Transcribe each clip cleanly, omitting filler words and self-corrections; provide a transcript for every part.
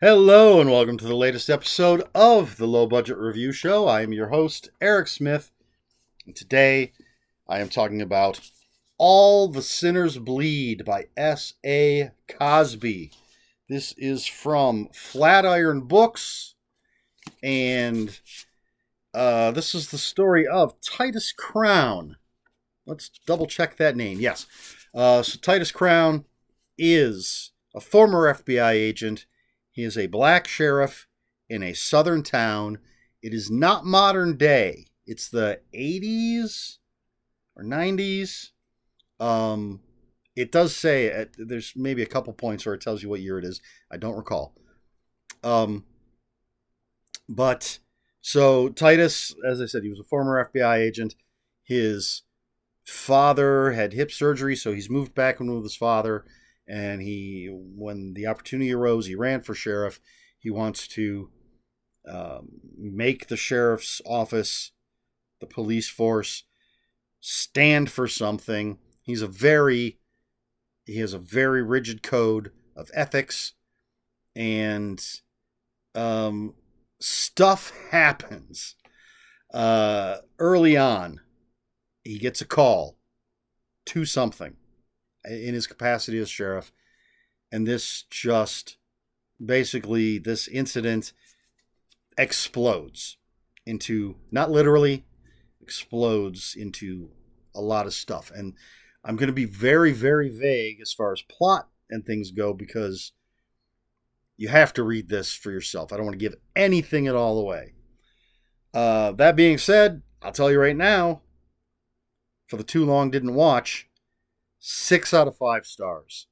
Hello, and welcome to the latest episode of the Low Budget Review Show. I am your host, Eric Smith, and today I am talking about All the Sinners Bleed by S.A. Cosby. This is from Flatiron Books, and this is the story of Titus Crown. Let's double check that name. Yes. So Titus Crown is a former FBI agent. He is a black sheriff in a southern town. It is not modern day. It's the 80s or 90s. It does say there's maybe a couple points where it tells you what year it is. I don't recall. But so Titus, as I said, he was a former FBI agent. His father had hip surgery, so he's moved back in with his father. And when the opportunity arose, he ran for sheriff. He wants to make the sheriff's office, the police force, stand for something. He has a very rigid code of ethics, and stuff happens. Early on, he gets a call to something in his capacity as sheriff, and this incident explodes into, not literally, explodes into a lot of stuff. And I'm going to be very, very vague as far as plot and things go, because you have to read this for yourself. I don't want to give anything at all away. That being said, I'll tell you right now, for the too long didn't watch, 6 out of 5 stars.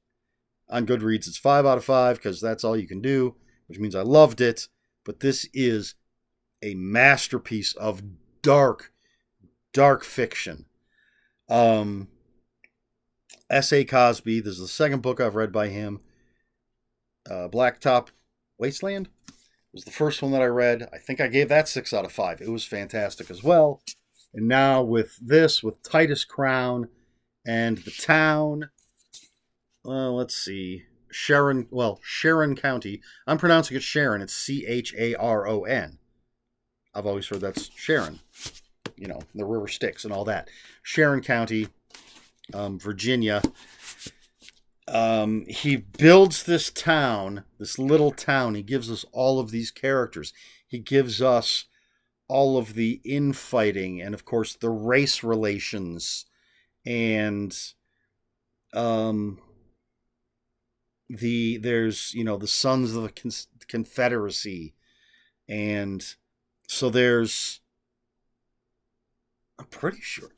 On Goodreads, it's 5 out of 5 because that's all you can do, which means I loved it. But this is a masterpiece of dark, dark fiction. S.A. Cosby, this is the second book I've read by him. Blacktop Wasteland was the first one that I read. I think I gave that 6 out of 5. It was fantastic as well. And now with Titus Crown, and the town, let's see, Sharon County. I'm pronouncing it Sharon. It's Charon. I've always heard that's Sharon. The river Styx and all that. Sharon County, Virginia. He builds this town, this little town. He gives us all of these characters. He gives us all of the infighting and, of course, the race relations. And there's the Sons of the Confederacy, and so there's, I'm pretty sure,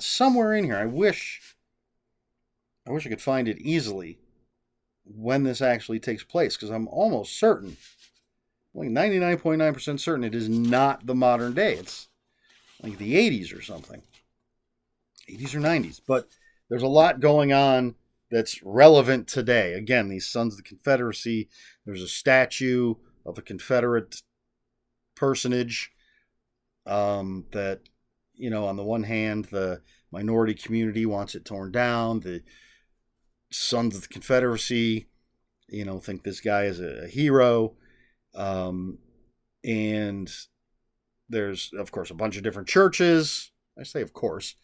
somewhere in here. I wish I could find it easily when this actually takes place, because I'm almost certain, like 99.9% certain, it is not the modern day. It's like the 80s or something. 80s or 90s, but there's a lot going on that's relevant today. Again, these Sons of the Confederacy, there's a statue of a Confederate personage that, on the one hand, the minority community wants it torn down. The Sons of the Confederacy, think this guy is a hero. And there's, of course, a bunch of different churches. I say, of course.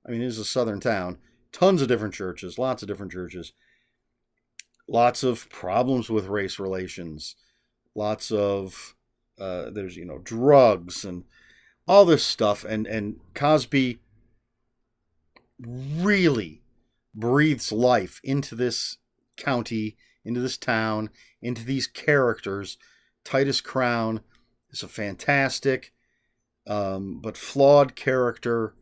I mean, it is a southern town. Tons of different churches, lots of different churches. Lots of problems with race relations. Lots of, there's, drugs and all this stuff. And Cosby really breathes life into this county, into this town, into these characters. Titus Crown is a fantastic, but flawed character.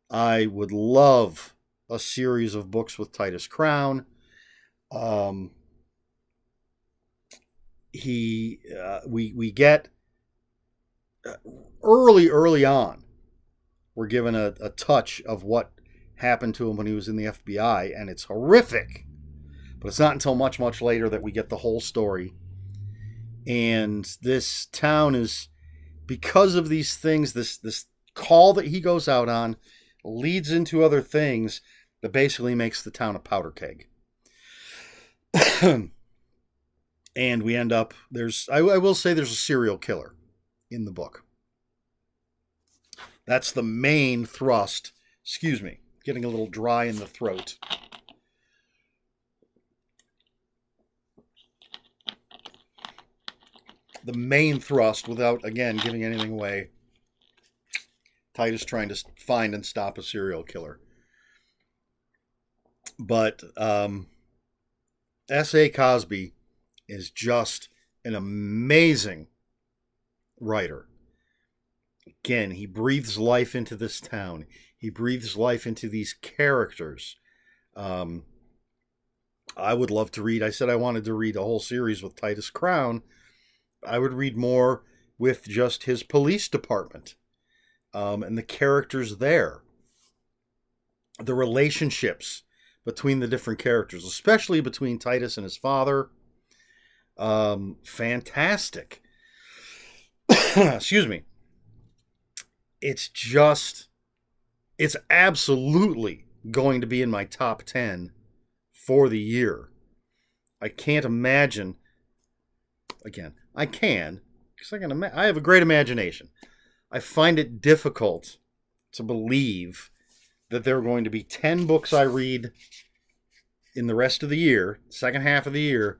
I would love a series of books with Titus Crown. We get early on, we're given a touch of what happened to him when he was in the FBI, and it's horrific. But it's not until much, much later that we get the whole story. And this town is, because of these things, this call that he goes out on, leads into other things that basically makes the town a powder keg. And we end up, I will say there's a serial killer in the book. That's the main thrust. Excuse me, getting a little dry in the throat. The main thrust, without, again, giving anything away, Titus trying to find and stop a serial killer. But S.A. Cosby is just an amazing writer. Again, he breathes life into this town. He breathes life into these characters. I would love to read. I said I wanted to read a whole series with Titus Crown. I would read more with just his police department and the characters there. The relationships between the different characters, especially between Titus and his father. Fantastic. Excuse me. It's absolutely going to be in my top 10 for the year. I can't imagine. Again, I can, because I have a great imagination. I find it difficult to believe that there are going to be 10 books I read in the rest of the year, second half of the year,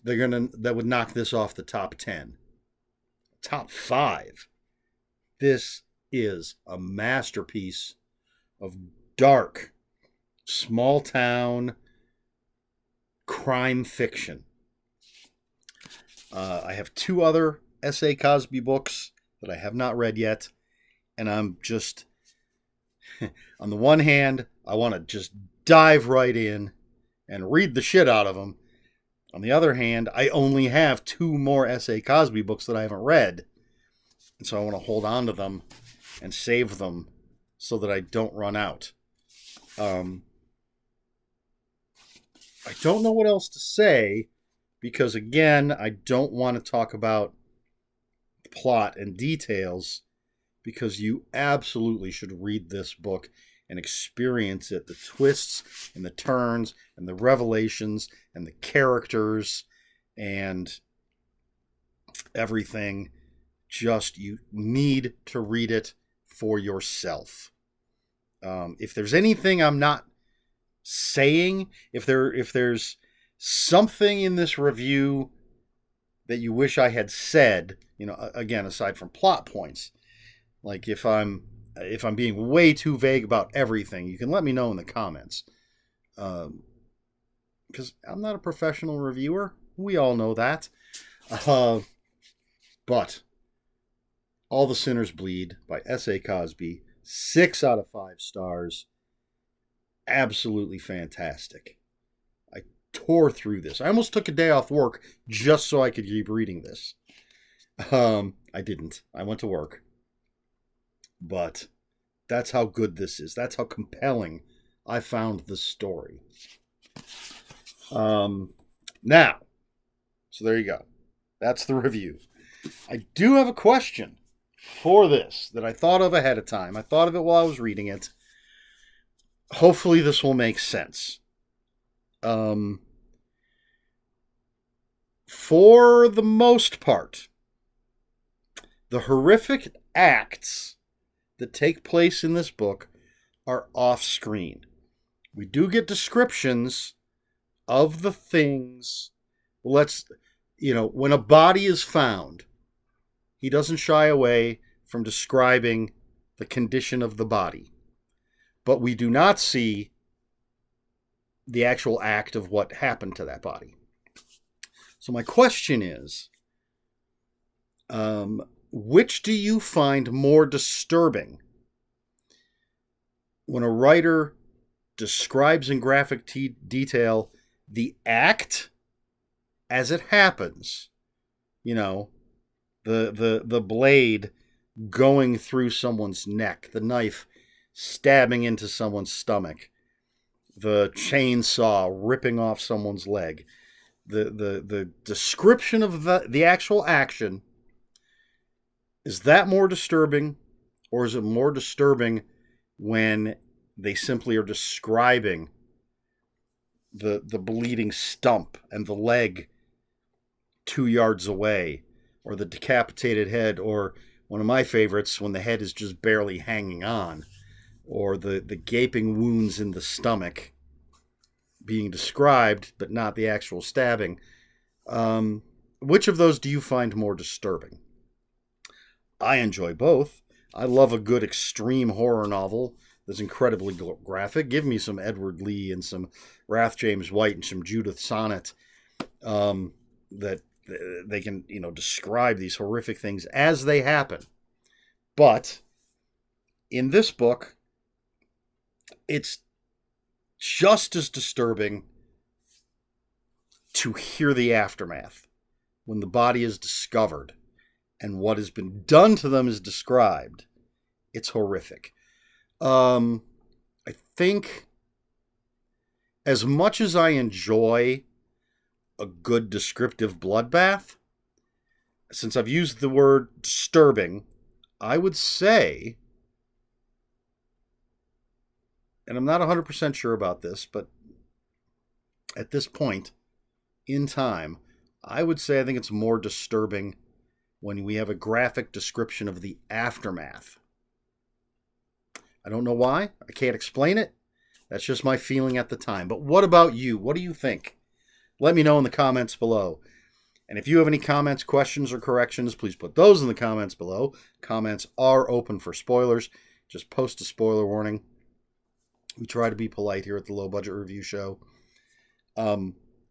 that would knock this off the top 10. Top 5. This is a masterpiece of dark, small town crime fiction. I have 2 other S.A. Cosby books that I have not read yet, and I'm just, on the one hand, I want to just dive right in and read the shit out of them. On the other hand, I only have 2 more S.A. Cosby books that I haven't read, and so I want to hold on to them and save them so that I don't run out. I don't know what else to say, because again, I don't want to talk about plot and details, because you absolutely should read this book and experience it. The twists and the turns and the revelations and the characters and everything. Just, you need to read it for yourself. If there's anything I'm not saying, if there's something in this review that you wish I had said, again, aside from plot points, like if I'm being way too vague about everything, you can let me know in the comments. Because I'm not a professional reviewer. We all know that. But All the Sinners Bleed by S.A. Cosby, 6 out of 5 stars. Absolutely fantastic. I tore through this. I almost took a day off work just so I could keep reading this. I didn't. I went to work. But that's how good this is. That's how compelling I found the story. Now, so there you go. That's the review. I do have a question for this that I thought of ahead of time. I thought of it while I was reading it. Hopefully this will make sense. For the most part, the horrific acts that take place in this book are off-screen. We do get descriptions of the things. When a body is found, he doesn't shy away from describing the condition of the body. But we do not see the actual act of what happened to that body. So my question is, which do you find more disturbing? When a writer describes in graphic detail the act as it happens, the blade going through someone's neck, the knife stabbing into someone's stomach, the chainsaw ripping off someone's leg, the description of the actual action, is that more disturbing, or is it more disturbing when they simply are describing the bleeding stump and the leg 2 yards away, or the decapitated head, or one of my favorites, when the head is just barely hanging on, or the gaping wounds in the stomach being described, but not the actual stabbing. Which of those do you find more disturbing? I enjoy both. I love a good extreme horror novel that's incredibly graphic. Give me some Edward Lee and some Wrath James White and some Judith Sonnet, that they can, describe these horrific things as they happen. But in this book, it's just as disturbing to hear the aftermath when the body is discovered and what has been done to them is described. It's horrific. I think as much as I enjoy a good descriptive bloodbath, since I've used the word disturbing, I would say, and I'm not 100% sure about this, but at this point in time, I would say I think it's more disturbing when we have a graphic description of the aftermath. I don't know why. I can't explain it. That's just my feeling at the time. But what about you? What do you think? Let me know in the comments below. And if you have any comments, questions, or corrections, please put those in the comments below. Comments are open for spoilers. Just post a spoiler warning. We try to be polite here at the Low Budget Review Show.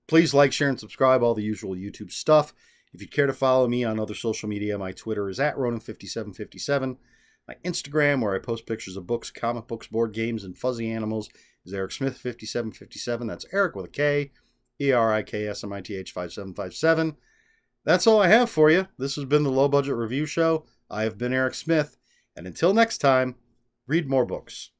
Please like, share, and subscribe, all the usual YouTube stuff. If you care to follow me on other social media, my Twitter is @Ronan5757. My Instagram, where I post pictures of books, comic books, board games, and fuzzy animals, is EricSmith5757. That's Eric with a K, ERIKSMITH 5757. That's all I have for you. This has been the Low Budget Review Show. I have been Eric Smith, and until next time, read more books.